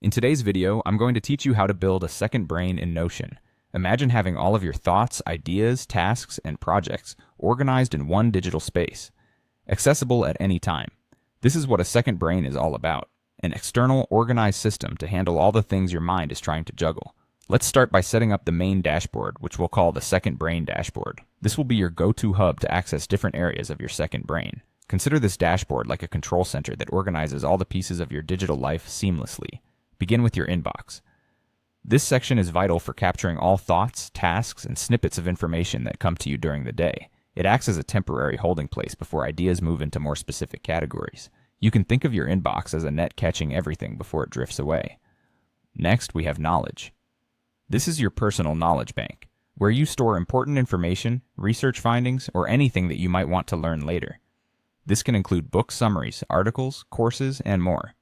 In today's video, I'm going to teach you how to build a second brain in Notion. Imagine having all of your thoughts, ideas, tasks, and projects organized in one digital space, accessible at any time. This is what a second brain is all about, an external, organized system to handle all the things your mind is trying to juggle. Let's start by setting up the main dashboard, which we'll call the second brain dashboard. This will be your go-to hub to access different areas of your second brain. Consider this dashboard like a control center that organizes all the pieces of your digital life seamlessly. Begin with your inbox. This section is vital for capturing all thoughts, tasks, and snippets of information that come to you during the day. It acts as a temporary holding place before ideas move into more specific categories. You can think of your inbox as a net catching everything before it drifts away. Next, we have knowledge. This is your personal knowledge bank, where you store important information, research findings, or anything that you might want to learn later. This can include book summaries, articles, courses, and more.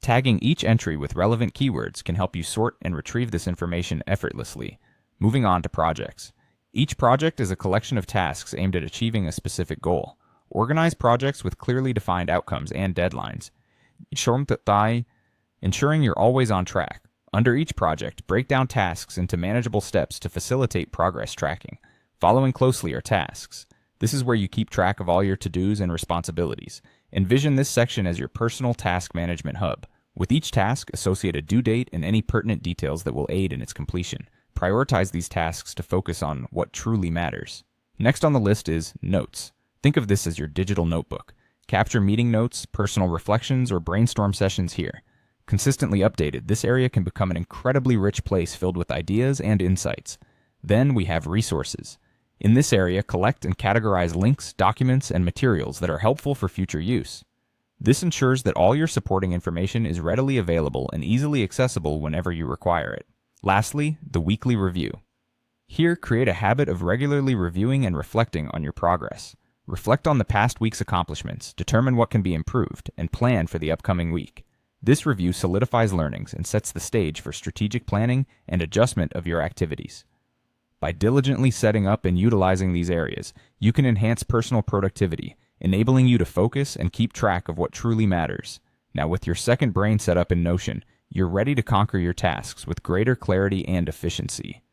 Tagging each entry with relevant keywords can help you sort and retrieve this information effortlessly. Moving on to projects. Each project is a collection of tasks aimed at achieving a specific goal. Organize projects with clearly defined outcomes and deadlines, ensuring you're always on track. Under each project, break down tasks into manageable steps to facilitate progress tracking. Following closely are tasks. This is where you keep track of all your to-dos and responsibilities. Envision this section as your personal task management hub. With each task, associate a due date and any pertinent details that will aid in its completion. Prioritize these tasks to focus on what truly matters. Next on the list is notes. Think of this as your digital notebook. Capture meeting notes, personal reflections, or brainstorm sessions here. Consistently updated, this area can become an incredibly rich place filled with ideas and insights. Then we have resources. In this area, collect and categorize links, documents, and materials that are helpful for future use. This ensures that all your supporting information is readily available and easily accessible whenever you require it. Lastly, the weekly review. Here, create a habit of regularly reviewing and reflecting on your progress. Reflect on the past week's accomplishments, determine what can be improved, and plan for the upcoming week. This review solidifies learnings and sets the stage for strategic planning and adjustment of your activities. By diligently setting up and utilizing these areas, you can enhance personal productivity, enabling you to focus and keep track of what truly matters. Now, with your second brain set up in Notion, you're ready to conquer your tasks with greater clarity and efficiency.